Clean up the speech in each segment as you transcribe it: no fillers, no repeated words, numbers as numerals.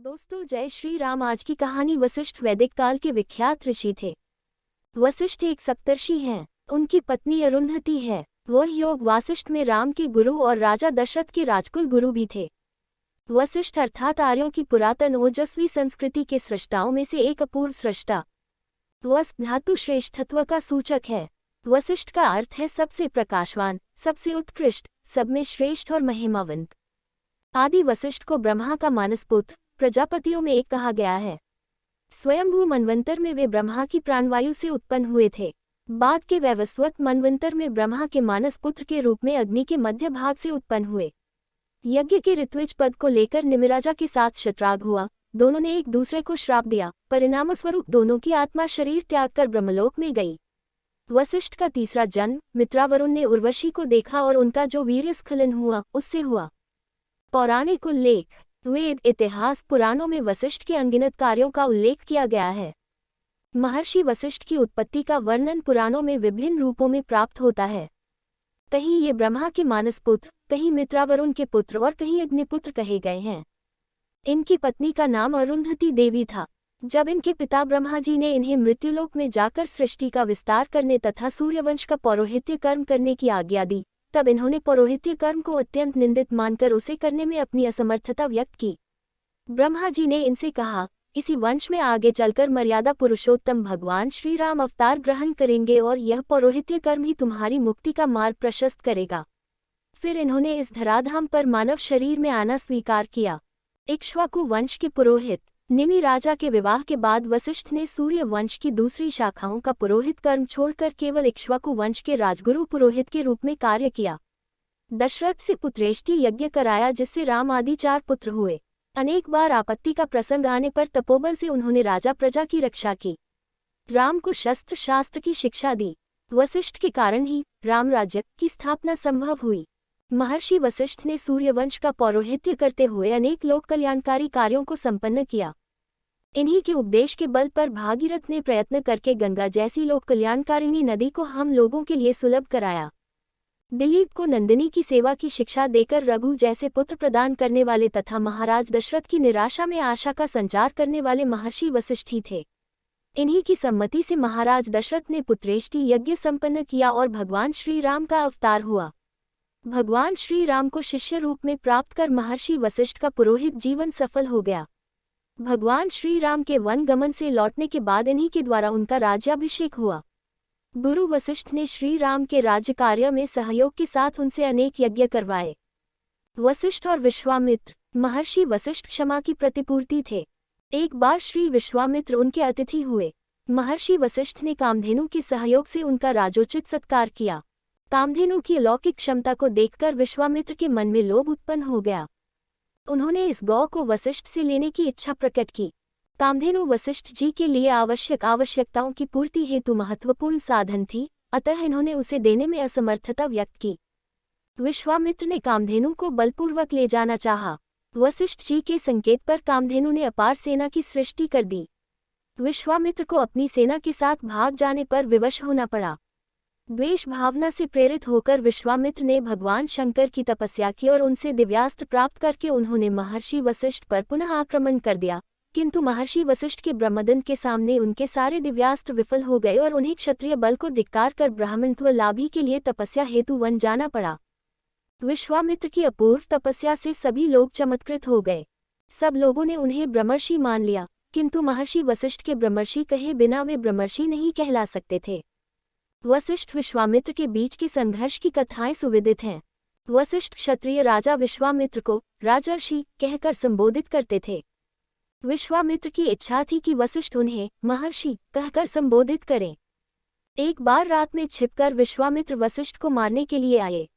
दोस्तों, जय श्री राम। आज की कहानी वशिष्ठ वैदिक काल के विख्यात ऋषि थे। वशिष्ठ एक सप्तर्षि हैं। उनकी पत्नी अरुंधति है। वह योग वासिष्ठ में राम के गुरु और राजा दशरथ के राजकुल गुरु भी थे। वशिष्ठ अर्थात आर्यों की पुरातन ओजस्वी संस्कृति के सृष्टाओं में से एक अपूर्व सृष्टा। वस धातु श्रेष्ठत्व का सूचक है। वशिष्ठ का अर्थ है सबसे प्रकाशवान, सबसे उत्कृष्ट, सब में श्रेष्ठ और महिमावंत। आदि वशिष्ठ को ब्रह्मा का मानसपुत्र, प्रजापतियों में एक कहा गया है। स्वयंभू मनवंतर में वे ब्रह्मा की प्राणवायु से उत्पन्न हुए थे। बाद के वैवस्वत मनवंतर में ब्रह्मा के मानस पुत्र के रूप में अग्नि के मध्य भाग से उत्पन्न हुए। यज्ञ के ऋत्विज पद को लेकर निमिराजा के साथ शतराग हुआ। दोनों ने एक दूसरे को श्राप दिया। परिणामस्वरूप दोनों की आत्मा शरीर त्याग कर ब्रह्मलोक में गई। वशिष्ठ का तीसरा जन्म मित्रावरुण ने उर्वशी को देखा और उनका जो वीर्यस्खलन हुआ उससे हुआ। पौराणिक उल्लेख। वेद, इतिहास, पुराणों में वशिष्ठ के अनगिनत कार्यों का उल्लेख किया गया है। महर्षि वशिष्ठ की उत्पत्ति का वर्णन पुराणों में विभिन्न रूपों में प्राप्त होता है। कहीं ये ब्रह्मा के मानस पुत्र, कहीं मित्रावरुण के पुत्र और कहीं अग्निपुत्र कहे गए हैं। इनकी पत्नी का नाम अरुंधति देवी था। जब इनके पिता ब्रह्मा जी ने इन्हें मृत्युलोक में जाकर सृष्टि का विस्तार करने तथा सूर्यवंश का पौरोहित्य कर्म करने की आज्ञा दी, तब इन्होंने पौरोहित्य कर्म को अत्यंत निंदित मानकर उसे करने में अपनी असमर्थता व्यक्त की। ब्रह्मा जी ने इनसे कहा, इसी वंश में आगे चलकर मर्यादा पुरुषोत्तम भगवान श्री राम अवतार ग्रहण करेंगे और यह पौरोहित्य कर्म ही तुम्हारी मुक्ति का मार्ग प्रशस्त करेगा। फिर इन्होंने इस धराधाम पर मानव शरीर में आना स्वीकार किया। इक्ष्वाकु वंश के पुरोहित निमि राजा के विवाह के बाद वशिष्ठ ने सूर्य वंश की दूसरी शाखाओं का पुरोहित कर्म छोड़कर केवल इक्ष्वाकु वंश के राजगुरु पुरोहित के रूप में कार्य किया। दशरथ से पुत्रेष्टि यज्ञ कराया, जिससे राम आदि 4 पुत्र हुए। अनेक बार आपत्ति का प्रसंग आने पर तपोबल से उन्होंने राजा प्रजा की रक्षा की। राम को शस्त्र शास्त्र की शिक्षा दी। वशिष्ठ के कारण ही राम राज्य की स्थापना संभव हुई। महर्षि वशिष्ठ ने सूर्यवंश का पौरोहित्य करते हुए अनेक लोक कल्याणकारी कार्यों को संपन्न किया। इन्हीं के उपदेश के बल पर भागीरथ ने प्रयत्न करके गंगा जैसी लोक कल्याणकारिणी नदी को हम लोगों के लिए सुलभ कराया। दिलीप को नंदिनी की सेवा की शिक्षा देकर रघु जैसे पुत्र प्रदान करने वाले तथा महाराज दशरथ की निराशा में आशा का संचार करने वाले महर्षि वशिष्ठ ही थे। इन्हीं की सम्मति से महाराज दशरथ ने पुत्रेष्टि यज्ञ संपन्न किया और भगवान श्री राम का अवतार हुआ। भगवान श्री राम को शिष्य रूप में प्राप्त कर महर्षि वशिष्ठ का पुरोहित जीवन सफल हो गया। भगवान श्री राम के वन गमन से लौटने के बाद इन्हीं के द्वारा उनका राज्याभिषेक हुआ। गुरु वशिष्ठ ने श्री राम के राज्य कार्य में सहयोग के साथ उनसे अनेक यज्ञ करवाए। वशिष्ठ और विश्वामित्र। महर्षि वशिष्ठ क्षमा की प्रतिपूर्ति थे। एक बार श्री विश्वामित्र उनके अतिथि हुए। महर्षि वशिष्ठ ने कामधेनु के सहयोग से उनका राजोचित सत्कार किया। कामधेनु की अलौकिक क्षमता को देखकर विश्वामित्र के मन में लोभ उत्पन्न हो गया। उन्होंने इस गौ को वशिष्ठ से लेने की इच्छा प्रकट की। कामधेनु वशिष्ठ जी के लिए आवश्यकताओं की पूर्ति हेतु महत्वपूर्ण साधन थी, अतः इन्होंने उसे देने में असमर्थता व्यक्त की। विश्वामित्र ने कामधेनु को बलपूर्वक ले जाना चाहा। वशिष्ठ जी के संकेत पर कामधेनु ने अपार सेना की सृष्टि कर दी। विश्वामित्र को अपनी सेना के साथ भाग जाने पर विवश होना पड़ा। द्वेष भावना से प्रेरित होकर विश्वामित्र ने भगवान शंकर की तपस्या की और उनसे दिव्यास्त्र प्राप्त करके उन्होंने महर्षि वशिष्ठ पर पुनः आक्रमण कर दिया, किंतु महर्षि वशिष्ठ के ब्रह्मदंड के सामने उनके सारे दिव्यास्त्र विफल हो गए और उन्हें क्षत्रिय बल को धिक्कार कर ब्राह्मणत्व लाभी के लिए तपस्या हेतु वन जाना पड़ा। विश्वामित्र की अपूर्व तपस्या से सभी लोग चमत्कृत हो गए। सब लोगों ने उन्हें ब्रह्मर्षि मान लिया, किंतु महर्षि वशिष्ठ के ब्रह्मर्षि कहे बिना वे ब्रह्मर्षि नहीं कहला सकते थे। वशिष्ठ विश्वामित्र के बीच के संघर्ष की कथाएं सुविदित हैं। वशिष्ठ क्षत्रिय राजा विश्वामित्र को राजर्षि कहकर संबोधित करते थे। विश्वामित्र की इच्छा थी कि वशिष्ठ उन्हें महर्षि कहकर संबोधित करें। एक बार रात में छिपकर विश्वामित्र वशिष्ठ को मारने के लिए आए।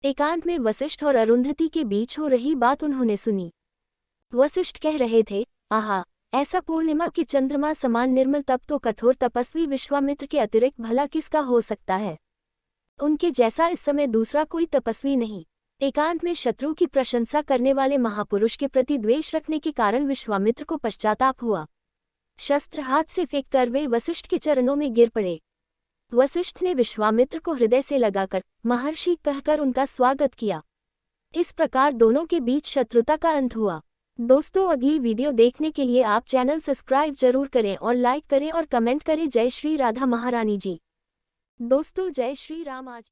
एकांत में वशिष्ठ और अरुंधति के बीच हो रही बात उन्होंने सुनी। वशिष्ठ कह रहे थे, आहा, ऐसा पूर्णिमा की चंद्रमा समान निर्मल तप तो कठोर तपस्वी विश्वामित्र के अतिरिक्त भला किसका हो सकता है। उनके जैसा इस समय दूसरा कोई तपस्वी नहीं। एकांत में शत्रु की प्रशंसा करने वाले महापुरुष के प्रति द्वेष रखने के कारण विश्वामित्र को पश्चाताप हुआ। शस्त्र हाथ से फेंककर वे वशिष्ठ के चरणों में गिर पड़े। वशिष्ठ ने विश्वामित्र को हृदय से लगाकर महर्षि कहकर उनका स्वागत किया। इस प्रकार दोनों के बीच शत्रुता का अंत हुआ। दोस्तों अगली वीडियो देखने के लिए आप चैनल सब्सक्राइब जरूर करें और लाइक करें और कमेंट करें। जय श्री राधा महारानी जी। दोस्तों जय श्री राम। आज